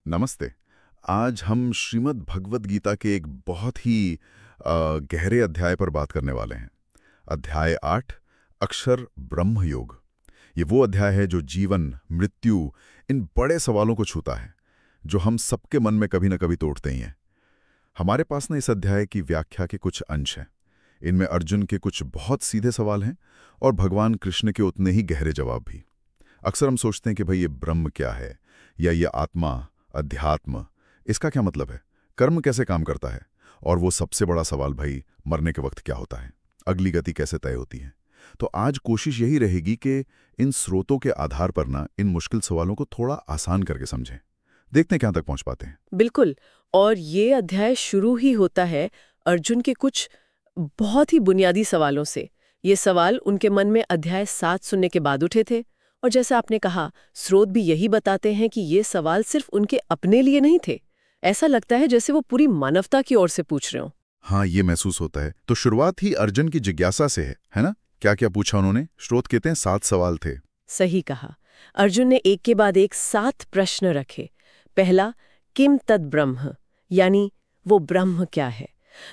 नमस्ते। आज हम श्रीमद् भगवद गीता के एक बहुत ही गहरे अध्याय पर बात करने वाले हैं। अध्याय 8 अक्षर ब्रह्म योग। ये वो अध्याय है जो जीवन, मृत्यु, इन बड़े सवालों को छूता है, जो हम सबके मन में कभी न कभी तोड़ते ही हैं। हमारे पास इस अध्याय की व्याख्या के कुछ अंश हैं। इनमें अर्जुन के कुछ बहुत सीधे सवाल हैं और भगवान कृष्ण के उतने ही गहरे जवाब भी। अक्सर हम सोचते हैं कि भाई ये ब्रह्म क्या है, या ये आत्मा, अध्यात्म, इसका क्या मतलब है, कर्म कैसे काम करता है, और वो सबसे बड़ा सवाल भाई, मरने के वक्त क्या होता है, अगली गति कैसे तय होती है। तो आज कोशिश यही रहेगी कि इन स्रोतों के आधार पर इन मुश्किल सवालों को थोड़ा आसान करके समझें। देखते हैं कहां तक पहुंच पाते हैं। बिल्कुल। और ये अध्याय शुरू ही होता है अर्जुन के कुछ बहुत ही बुनियादी सवालों से। ये सवाल उनके मन में अध्याय 7 सुनने के बाद उठे थे। और जैसा आपने कहा, स्रोत भी यही बताते हैं कि ये सवाल सिर्फ उनके अपने लिए नहीं थे। ऐसा लगता है जैसे वो पूरी मानवता की ओर से पूछ रहे हो। हाँ, ये महसूस होता है। तो शुरुआत ही अर्जुन की जिज्ञासा से है ना? क्या क्या पूछा उन्होंने? स्रोत कहते हैं 7 सवाल थे। सही कहा। अर्जुन ने एक के बाद एक 7 प्रश्न रखे। पहला, किम तद ब्रह्म, यानी वो ब्रह्म क्या है।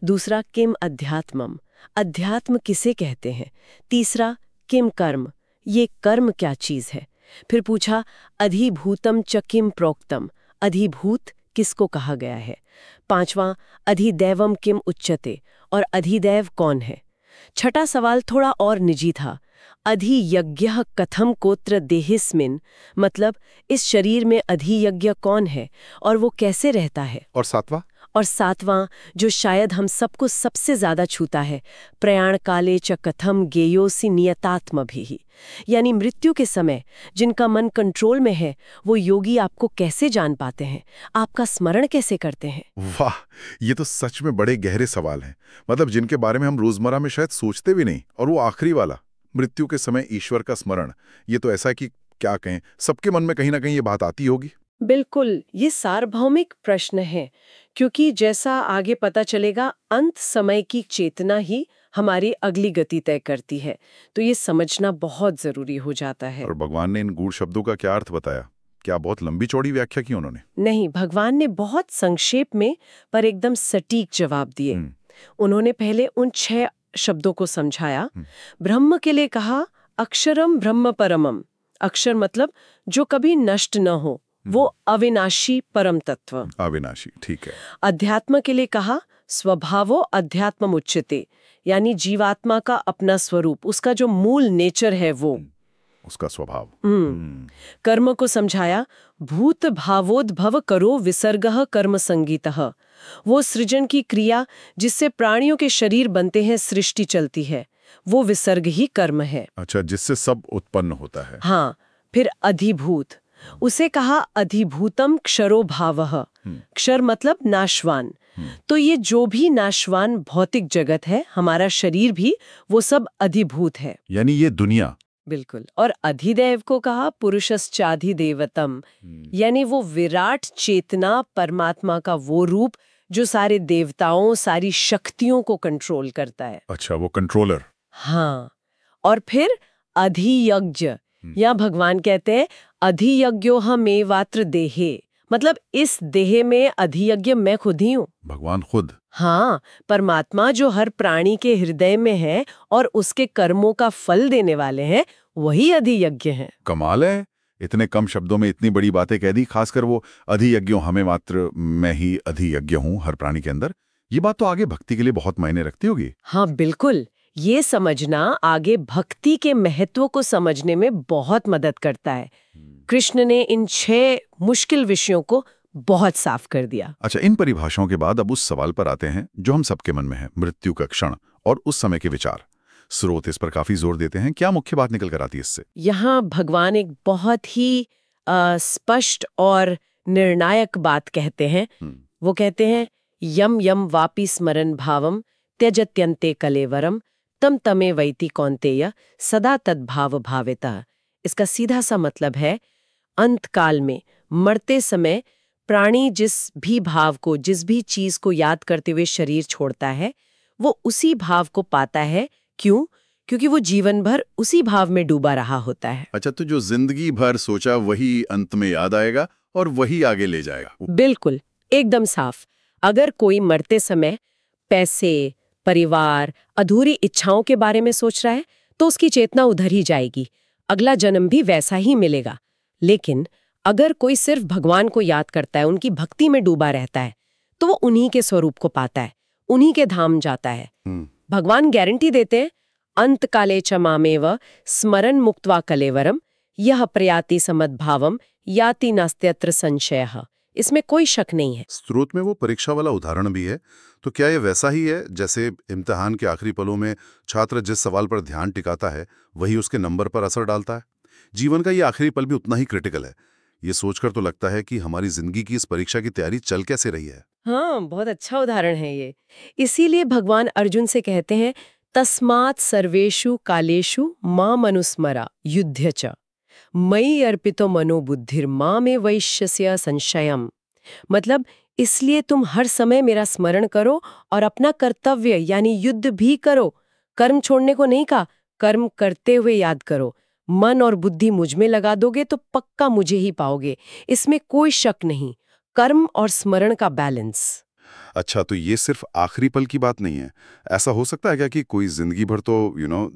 दूसरा, किम अध्यात्मम, अध्यात्म किसे कहते हैं। तीसरा, किम कर्म, ये कर्म क्या चीज है। फिर पूछा, अधिभूतम च किम प्रोक्तम, अधिभूत किसको कहा गया है। पांचवां, अधिदैवम किम उच्यते, और अधिदैव कौन है। छठा सवाल थोड़ा और निजी था। अधियज्ञः कथम कोत्र देहिस्मिन्, मतलब इस शरीर में अधियज्ञ कौन है और वो कैसे रहता है। और सातवां, जो शायद हम सबको सबसे ज्यादा छूता है, प्रयाण काले च कथम गेयोसि नियतात्मभिः, यानी मृत्यु के समय जिनका मन कंट्रोल में है, वो योगी आपको कैसे जान पाते हैं, आपका स्मरण कैसे करते हैं। वाह, ये तो सच में बड़े गहरे सवाल हैं। मतलब जिनके बारे में हम रोजमर्रा में शायद सोचते भी नहीं। और वो आखिरी वाला, मृत्यु के समय ईश्वर का स्मरण, ये तो ऐसा कि क्या कहें, सबके मन में कहीं ना कहीं ये बात आती होगी। बिल्कुल, ये सार्वभौमिक प्रश्न है, क्योंकि जैसा आगे पता चलेगा, अंत समय की चेतना ही हमारी अगली गति तय करती है। तो ये समझना बहुत जरूरी हो जाता है। और भगवान ने इन गूढ़ शब्दों का क्या अर्थ बताया? क्या बहुत लंबी चौड़ी व्याख्या की उन्होंने? नहीं, भगवान ने बहुत संक्षेप में पर एकदम सटीक जवाब दिए। उन्होंने पहले उन 6 शब्दों को समझाया। ब्रह्म के लिए कहा अक्षरम ब्रह्म परमम। अक्षर मतलब जो कभी नष्ट न हो, वो अविनाशी परम तत्व। अविनाशी, ठीक है। अध्यात्म के लिए कहा स्वभावो अध्यात्म उच्यते, यानी जीवात्मा का अपना स्वरूप, उसका जो मूल नेचर है वो, उसका स्वभाव। कर्म को समझाया भूत भावोद्भव करो विसर्गः कर्म संगीतः, वो सृजन की क्रिया जिससे प्राणियों के शरीर बनते हैं, सृष्टि चलती है, वो विसर्ग ही कर्म है। अच्छा, जिससे सब उत्पन्न होता है। हाँ। फिर अधिभूत, उसे कहा अधिभूतम क्षरो भावः। क्षर मतलब नाशवान। तो ये जो भी नाशवान भौतिक जगत है, हमारा शरीर भी, वो सब अधिभूत है, यानी ये दुनिया। बिल्कुल। और अधिदैव को कहा पुरुषश्चाधिदेवतम, यानी वो विराट चेतना, परमात्मा का वो रूप जो सारे देवताओं, सारी शक्तियों को कंट्रोल करता है। अच्छा, वो कंट्रोलर। हाँ। और फिर अधियज्ञ, या भगवान कहते हैं अधियज्ञो हमेवात्र देहे, मतलब इस देह में अधियज्ञ मैं खुद ही हूँ। भगवान खुद। हाँ, परमात्मा जो हर प्राणी के हृदय में है और उसके कर्मों का फल देने वाले हैं, वही अधियज्ञ हैं। कमाल है, इतने कम शब्दों में इतनी बड़ी बातें कह दी। खासकर वो अधियज्ञों हमें मात्र, मैं ही अधियज्ञ हूँ हर प्राणी के अंदर। ये बात तो आगे भक्ति के लिए बहुत मायने रखती होगी। हाँ बिल्कुल, ये समझना आगे भक्ति के महत्व को समझने में बहुत मदद करता है। कृष्ण ने इन 6 मुश्किल विषयों को बहुत साफ कर दिया। अच्छा, इन परिभाषाओं के बाद अब उस सवाल पर आते हैं जो हम सबके मन में है, मृत्यु का क्षण और उस समय के विचार। स्रोत इस पर काफी जोर देते हैं। क्या मुख्य बात निकल कर आती है इससे? यहाँ भगवान एक बहुत ही स्पष्ट और निर्णायक बात कहते हैं। वो कहते हैं यम यम वापि स्मरण भावम त्यजत्यन्ते कलेवरम तम तमे वैति कौन्तेय सदा तद्भाव भावेता। इसका सीधा सा मतलब है, अंत काल में, मरते समय प्राणी जिस भी भाव को, जिस भी चीज को याद करते हुए शरीर छोड़ता है, वो उसी भाव को पाता है। क्यों? क्योंकि वो जीवन भर उसी भाव में डूबा रहा होता है। अच्छा, तो जो जिंदगी भर सोचा वही अंत में याद आएगा और वही आगे ले जाएगा। बिल्कुल, एकदम साफ। अगर कोई मरते समय पैसे, परिवार, अधूरी इच्छाओं के बारे में सोच रहा है तो उसकी चेतना उधर ही जाएगी, अगला जन्म भी वैसा ही मिलेगा। लेकिन अगर कोई सिर्फ भगवान को याद करता है, उनकी भक्ति में डूबा रहता है, तो वो उन्हीं के स्वरूप को पाता है, उन्हीं के धाम जाता है। भगवान गारंटी देते हैं, अंत काले च मामेव स्मरण मुक्त्वा कलेवरम यह प्रयाति समद्भावम याति नास्त्यत्र संशयः। इसमें कोई शक नहीं है। स्रोत में वो परीक्षा वाला उदाहरण भी है, तो क्या ये वैसा ही है जैसे इम्तिहान के आखिरी पलों में छात्र जिस सवाल पर ध्यान टिकाता है वही उसके नंबर पर असर डालता है? जीवन का ये आखिरी पल भी उतना ही क्रिटिकल है। ये सोचकर तो लगता है कि हमारी जिंदगी की इस परीक्षा की तैयारी चल कैसे रही है। हाँ, बहुत अच्छा उदाहरण है ये। इसीलिए भगवान अर्जुन से कहते हैं, तस्मात् सर्वेषु कालेषु माम अनुस्मरा युध्य च मयि अर्पितो मनोबुद्धिर मामे वैश्यस्य संशयम। मतलब इसलिए तुम हर समय मेरा स्मरण करो और अपना कर्तव्य यानी युद्ध भी करो। कर्म छोड़ने को नहीं कहा, कर्म करते हुए याद करो। मन और बुद्धि मुझ में लगा दोगे तो पक्का मुझे ही पाओगे, इसमें कोई शक नहीं। कर्म और स्मरण का बैलेंस। अच्छा, तो ये सिर्फ आखिरी पल की बात नहीं है। ऐसा हो सकता है क्या कि कोई जिंदगी भर तो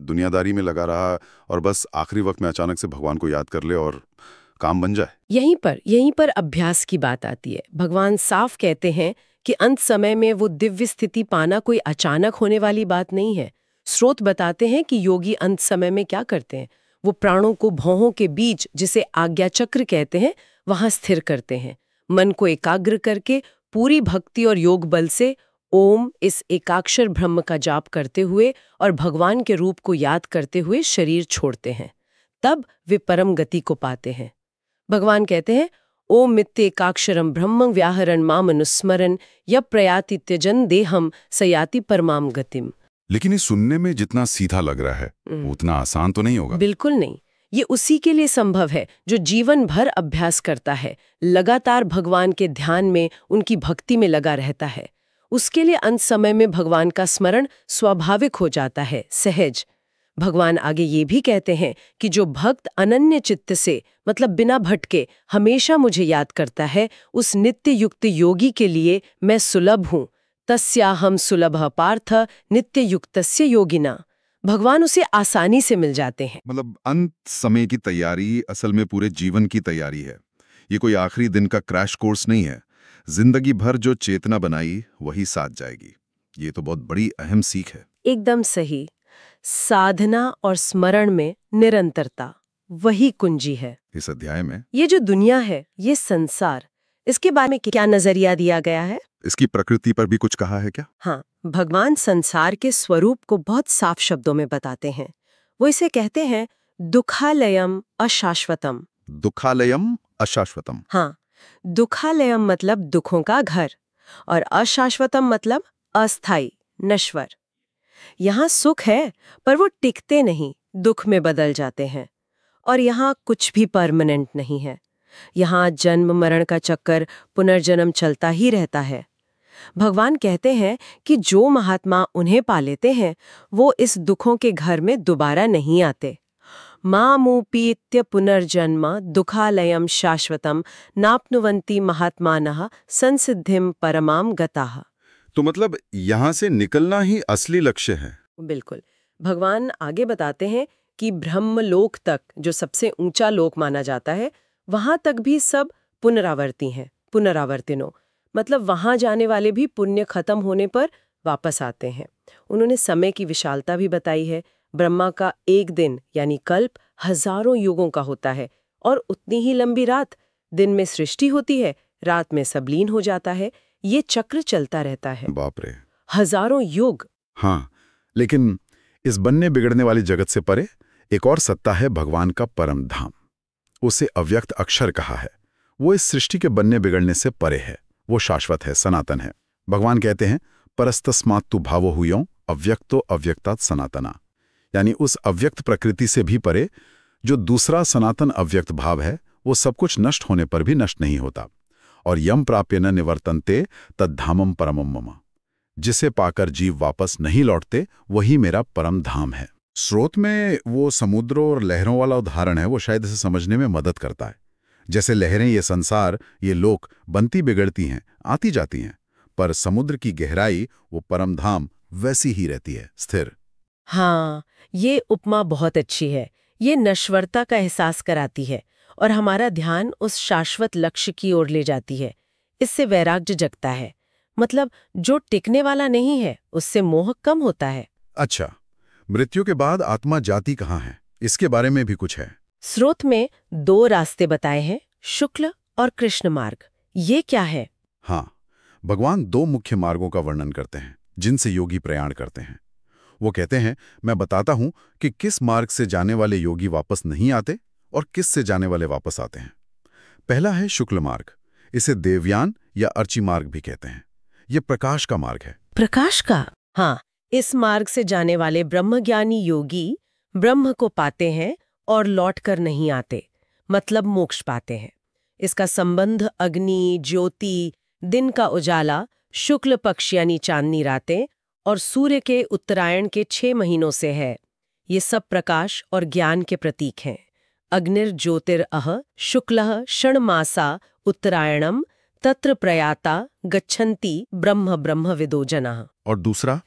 दुनियादारी में लगा रहा और बस आखिरी वक्त में अचानक से भगवान को याद कर ले और काम बन जाए? यहीं पर अभ्यास की बात आती है। भगवान साफ कहते हैं कि अंत समय में वो दिव्य स्थिति पाना कोई अचानक होने वाली बात नहीं है। स्रोत बताते हैं कि योगी अंत समय में क्या करते हैं, वो प्राणों को भौहों के बीच, जिसे आज्ञा चक्र कहते हैं, वहां स्थिर करते हैं। मन को एकाग्र करके पूरी भक्ति और योग बल से ओम, इस एकाक्षर ब्रह्म का जाप करते हुए और भगवान के रूप को याद करते हुए शरीर छोड़ते हैं। तब वे परम गति को पाते हैं। भगवान कहते हैं, ओम मित्येकाक्षरम ब्रह्मं व्याहरण माम अनुस्मरन् यः प्रयाति त्यजन् देहम सयाति परमाम गतिम। लेकिन ये सुनने में जितना सीधा लग रहा है उतना आसान तो नहीं होगा। बिल्कुल नहीं। ये उसी के लिए संभव है जो जीवन भर अभ्यास करता है, लगातार भगवान के ध्यान में, उनकी भक्ति में लगा रहता है। उसके लिए अंत समय में भगवान का स्मरण स्वाभाविक हो जाता है, सहज। भगवान आगे ये भी कहते हैं कि जो भक्त अनन्य चित्त से, मतलब बिना भटके, हमेशा मुझे याद करता है, उस नित्य युक्त योगी के लिए मैं सुलभ हूँ। तस्याहम सुलभः पार्थ नित्य युक्तस्य योगिना। भगवान उसे आसानी से मिल जाते हैं। मतलब अंत समय की तैयारी असल में पूरे जीवन की तैयारी है। ये कोई आखिरी दिन का क्रैश कोर्स नहीं है। जिंदगी भर जो चेतना बनाई वही साथ जाएगी। ये तो बहुत बड़ी अहम सीख है। एकदम सही। साधना और स्मरण में निरंतरता, वही कुंजी है इस अध्याय में। ये जो दुनिया है, ये संसार, इसके बारे में क्या नजरिया दिया गया है? इसकी प्रकृति पर भी कुछ कहा है क्या? हाँ, भगवान संसार के स्वरूप को बहुत साफ शब्दों में बताते हैं। वो इसे कहते हैं दुखालयम अशाश्वतम। दुखालयम अशाश्वतम। हाँ, दुखालयम मतलब दुखों का घर, और अशाश्वतम मतलब अस्थाई, नश्वर। यहाँ सुख है पर वो टिकते नहीं, दुख में बदल जाते हैं। और यहाँ कुछ भी परमानेंट नहीं है। यहाँ जन्म मरण का चक्कर, पुनर्जन्म चलता ही रहता है। भगवान कहते हैं कि जो महात्मा उन्हें पा लेते हैं वो इस दुखों के घर में दोबारा नहीं आते। मामूपीत्य पुनर्जन्म दुखालयम शाश्वतम नाप्नुवन्ति महात्मानः संसिद्धिम परमाम गताः। तो मतलब यहाँ से निकलना ही असली लक्ष्य है। बिल्कुल। भगवान आगे बताते हैं कि ब्रह्मलोक तक, जो सबसे ऊंचा लोक माना जाता है, वहां तक भी सब पुनरावर्ती हैं, पुनरावर्तिनो। मतलब वहां जाने वाले भी पुण्य खत्म होने पर वापस आते हैं। उन्होंने समय की विशालता भी बताई है। ब्रह्मा का एक दिन यानी कल्प हजारों युगों का होता है, और उतनी ही लंबी रात। दिन में सृष्टि होती है, रात में सब लीन हो जाता है। ये चक्र चलता रहता है। बाप रे, हजारों युग। हाँ, लेकिन इस बनने बिगड़ने वाली जगत से परे एक और सत्ता है, भगवान का परम धाम। उसे अव्यक्त अक्षर कहा है। वो इस सृष्टि के बनने बिगड़ने से परे है। वो शाश्वत है, सनातन है। भगवान कहते हैं, परस्तस्मात्तु भावो हुयो अव्यक्तो अव्यक्तात् सनातना। यानी उस अव्यक्त प्रकृति से भी परे जो दूसरा सनातन अव्यक्त भाव है, वो सब कुछ नष्ट होने पर भी नष्ट नहीं होता। और यम प्राप्य न निवर्तन्ते तद्धामम परमम मम। जिसे पाकर जीव वापस नहीं लौटते, वही मेरा परम धाम है। स्रोत में वो समुद्रों और लहरों वाला उदाहरण है, वो शायद इसे समझने में मदद करता है। जैसे लहरें, ये संसार, ये लोक बनती बिगड़ती हैं, आती जाती हैं, पर समुद्र की गहराई, वो परमधाम, वैसी ही रहती है, स्थिर। हाँ, ये उपमा बहुत अच्छी है। ये नश्वरता का एहसास कराती है और हमारा ध्यान उस शाश्वत लक्ष्य की ओर ले जाती है। इससे वैराग्य जगता है। मतलब जो टिकने वाला नहीं है, उससे मोह कम होता है। अच्छा, मृत्यु के बाद आत्मा जाती कहाँ है, इसके बारे में भी कुछ है? स्रोत में 2 रास्ते बताए हैं, शुक्ल और कृष्ण मार्ग। ये क्या है? हाँ, भगवान 2 मुख्य मार्गों का वर्णन करते हैं जिनसे योगी प्रयाण करते हैं। वो कहते हैं, मैं बताता हूं कि किस मार्ग से जाने वाले योगी वापस नहीं आते और किस से जाने वाले वापस आते हैं। पहला है शुक्ल मार्ग। इसे देवयान या अर्ची मार्ग भी कहते हैं। ये प्रकाश का मार्ग है। प्रकाश का? हाँ, इस मार्ग से जाने वाले ब्रह्मज्ञानी योगी ब्रह्म को पाते हैं और लौटकर नहीं आते, मतलब मोक्ष पाते हैं। इसका संबंध अग्नि, ज्योति, दिन का उजाला, शुक्ल पक्ष यानी चांदनी रातें और सूर्य के उत्तरायण के 6 महीनों से है। ये सब प्रकाश और ज्ञान के प्रतीक हैं। अग्निर्ज्योतिरअह शुक्लः षण्मासा उत्तरायणम तत्र प्रयाता गच्छन्ति ब्रह्म ब्रह्मविदो जनाः। और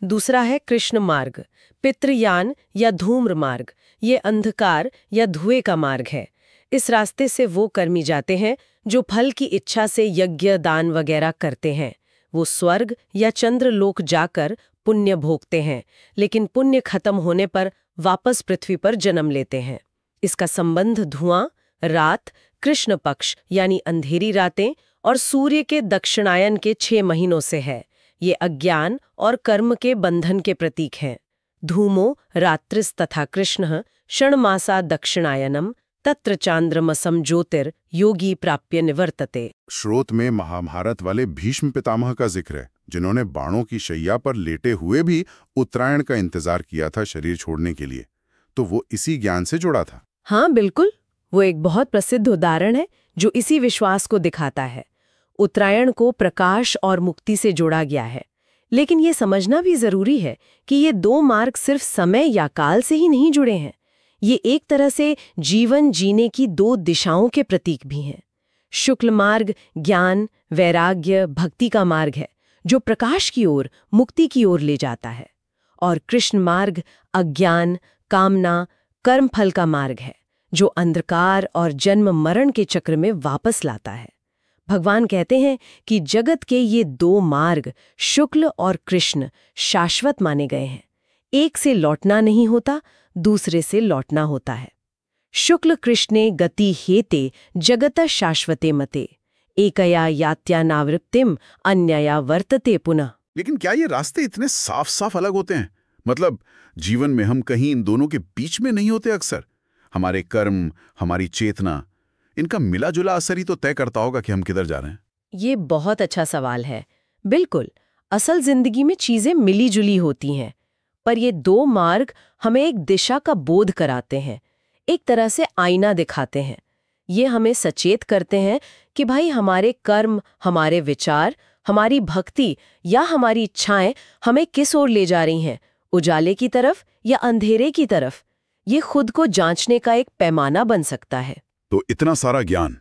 दूसरा है कृष्ण मार्ग, पितृयान या धूम्र मार्ग। ये अंधकार या धुएं का मार्ग है। इस रास्ते से वो कर्मी जाते हैं जो फल की इच्छा से यज्ञ, दान वगैरह करते हैं। वो स्वर्ग या चंद्रलोक जाकर पुण्य भोगते हैं, लेकिन पुण्य खत्म होने पर वापस पृथ्वी पर जन्म लेते हैं। इसका संबंध धुआं, रात, कृष्ण पक्ष यानी अंधेरी रातें और सूर्य के दक्षिणायन के 6 महीनों से है। ये अज्ञान और कर्म के बंधन के प्रतीक हैं। धूमो रात्रिस तथा कृष्णः षण्मासा दक्षिणायनम तत्र चांद्रमसम ज्योतिर योगी प्राप्य निवर्तते। स्रोत में महाभारत वाले भीष्म पितामह का जिक्र है, जिन्होंने बाणों की शैया पर लेटे हुए भी उत्तरायण का इंतजार किया था शरीर छोड़ने के लिए। तो वो इसी ज्ञान से जुड़ा था। हाँ बिल्कुल, वो एक बहुत प्रसिद्ध उदाहरण है जो इसी विश्वास को दिखाता है। उत्तरायण को प्रकाश और मुक्ति से जोड़ा गया है। लेकिन ये समझना भी जरूरी है कि ये 2 मार्ग सिर्फ समय या काल से ही नहीं जुड़े हैं। ये एक तरह से जीवन जीने की 2 दिशाओं के प्रतीक भी हैं। शुक्ल मार्ग ज्ञान, वैराग्य, भक्ति का मार्ग है जो प्रकाश की ओर, मुक्ति की ओर ले जाता है। और कृष्ण मार्ग अज्ञान, कामना, कर्म फल का मार्ग है जो अंधकार और जन्म मरण के चक्र में वापस लाता है। भगवान कहते हैं कि जगत के ये 2 मार्ग, शुक्ल और कृष्ण, शाश्वत माने गए हैं। एक से लौटना नहीं होता, दूसरे से लौटना होता है। शुक्ल कृष्णे गति हेते जगत शाश्वते मते एकया यात्यानावृत्तिम अन्यया वर्तते पुनः। लेकिन क्या ये रास्ते इतने साफ साफ अलग होते हैं? मतलब जीवन में हम कहीं इन दोनों के बीच में नहीं होते अक्सर? हमारे कर्म, हमारी चेतना, इनका मिला जुला असर ही तो तय करता होगा कि हम किधर जा रहे हैं। ये बहुत अच्छा सवाल है। बिल्कुल, असल जिंदगी में चीजें मिली जुली होती हैं, पर ये 2 मार्ग हमें एक दिशा का बोध कराते हैं, एक तरह से आईना दिखाते हैं। ये हमें सचेत करते हैं कि भाई हमारे कर्म, हमारे विचार, हमारी भक्ति या हमारी इच्छाएं हमें किस ओर ले जा रही हैं, उजाले की तरफ या अंधेरे की तरफ। ये खुद को जांचने का एक पैमाना बन सकता है। तो इतना सारा ज्ञान,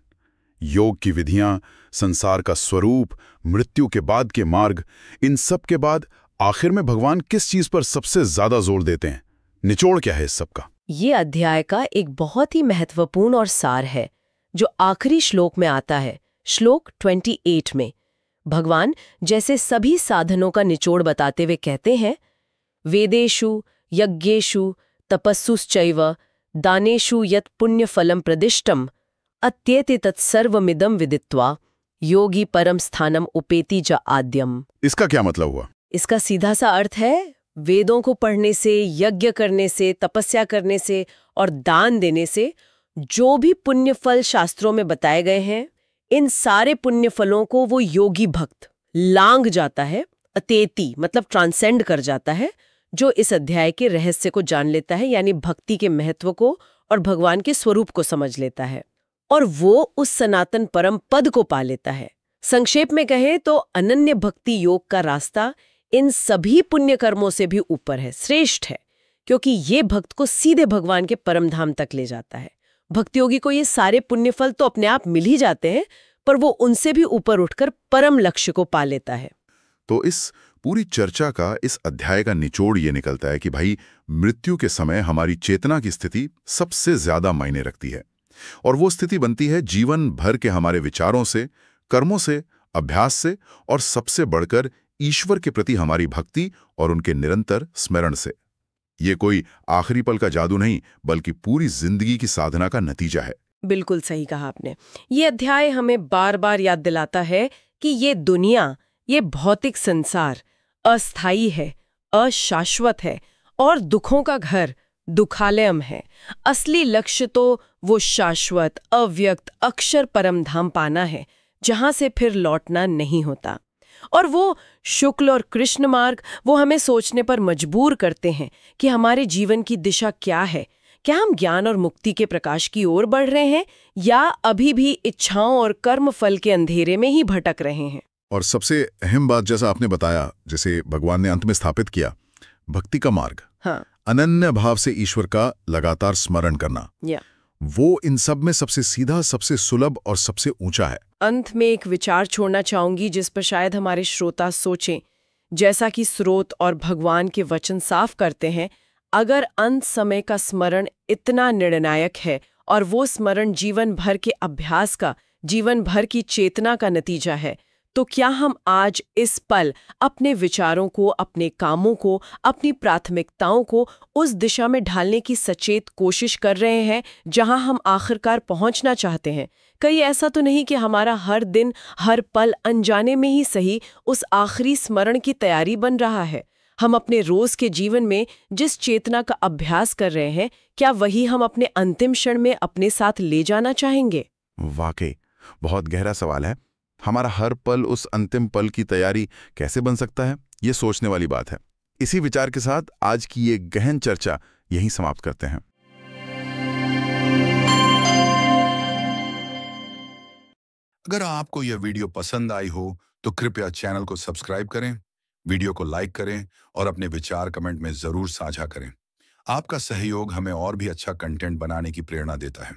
योग की विधियां, संसार का स्वरूप, मृत्यु के बाद के मार्ग, इन सब के बाद आखिर में भगवान किस चीज पर सबसे ज्यादा जोर देते हैं? निचोड़ क्या है इस सब का? ये अध्याय का एक बहुत ही महत्वपूर्ण और सार है जो आखिरी श्लोक में आता है, श्लोक 28 में। भगवान जैसे सभी साधनों का निचोड़ बताते हुए कहते हैं, वेदेषु यज्ञेषु तपस्सुश्चैव दानेषु यत् पुण्यफलम प्रदिष्टम अत्येति तत्सर्वमिदं विदित्वा योगी परम स्थानम उपेति च आद्यम। इसका क्या मतलब हुआ? इसका सीधा सा अर्थ है, वेदों को पढ़ने से, यज्ञ करने से, तपस्या करने से और दान देने से जो भी पुण्य फल शास्त्रों में बताए गए हैं, इन सारे पुण्य फलों को वो योगी भक्त लांघ जाता है। अतेति मतलब ट्रांसेंड कर जाता है, जो इस अध्याय के रहस्य को जान लेता है, यानी भक्ति के महत्व को और भगवान के स्वरूप को समझ लेता है, और वो उस सनातन परम पद को पा लेता है। संक्षेप में कहें तो अनन्य भक्ति योग का रास्ता इन सभी पुण्य कर्मों से भी ऊपर है, श्रेष्ठ है, क्योंकि ये भक्त को सीधे भगवान के परम धाम तक ले जाता है। भक्ति योगी को ये सारे पुण्य फल तो अपने आप मिल ही जाते हैं, पर वो उनसे भी ऊपर उठकर परम लक्ष्य को पा लेता है। तो इस पूरी चर्चा का, इस अध्याय का निचोड़ ये निकलता है कि भाई, मृत्यु के समय हमारी चेतना की स्थिति सबसे ज्यादा मायने रखती है। और वो स्थिति बनती है जीवन भर के हमारे विचारों से, कर्मों से, अभ्यास से, और सबसे बढ़कर ईश्वर के प्रति हमारी भक्ति और उनके निरंतर स्मरण से। ये कोई आखिरी पल का जादू नहीं, बल्कि पूरी जिंदगी की साधना का नतीजा है। बिल्कुल सही कहा आपने। ये अध्याय हमें बार बार याद दिलाता है कि ये दुनिया, ये भौतिक संसार अस्थायी है, अशाश्वत है और दुखों का घर, दुखालयम है। असली लक्ष्य तो वो शाश्वत, अव्यक्त, अक्षर परम धाम पाना है, जहां से फिर लौटना नहीं होता। और वो शुक्ल और कृष्ण मार्ग, वो हमें सोचने पर मजबूर करते हैं कि हमारे जीवन की दिशा क्या है। क्या हम ज्ञान और मुक्ति के प्रकाश की ओर बढ़ रहे हैं, या अभी भी इच्छाओं और कर्म फल के अंधेरे में ही भटक रहे हैं? और सबसे अहम बात, जैसा आपने बताया, जैसे भगवान ने अंत में स्थापित किया, भक्ति का मार्ग, हाँ, अनन्य भाव से ईश्वर का लगातार स्मरण करना, वो इन सब में सबसे सीधा, सबसे सुलभ और सबसे ऊंचा है। अंत में एक विचार छोड़ना चाहूंगी जिस पर शायद हमारे श्रोता सोचें। जैसा कि स्रोत और भगवान के वचन साफ करते हैं, अगर अंत समय का स्मरण इतना निर्णायक है और वो स्मरण जीवन भर के अभ्यास का, जीवन भर की चेतना का नतीजा है, तो क्या हम आज इस पल अपने विचारों को, अपने कामों को, अपनी प्राथमिकताओं को उस दिशा में ढालने की सचेत कोशिश कर रहे हैं जहां हम आखिरकार पहुंचना चाहते हैं? कहीं ऐसा तो नहीं कि हमारा हर दिन, हर पल अनजाने में ही सही उस आखिरी स्मरण की तैयारी बन रहा है? हम अपने रोज के जीवन में जिस चेतना का अभ्यास कर रहे हैं, क्या वही हम अपने अंतिम क्षण में अपने साथ ले जाना चाहेंगे? वाकई बहुत गहरा सवाल है। हमारा हर पल उस अंतिम पल की तैयारी कैसे बन सकता है, ये सोचने वाली बात है। इसी विचार के साथ आज की ये गहन चर्चा यहीं समाप्त करते हैं। अगर आपको यह वीडियो पसंद आई हो तो कृपया चैनल को सब्सक्राइब करें, वीडियो को लाइक करें और अपने विचार कमेंट में जरूर साझा करें। आपका सहयोग हमें और भी अच्छा कंटेंट बनाने की प्रेरणा देता है।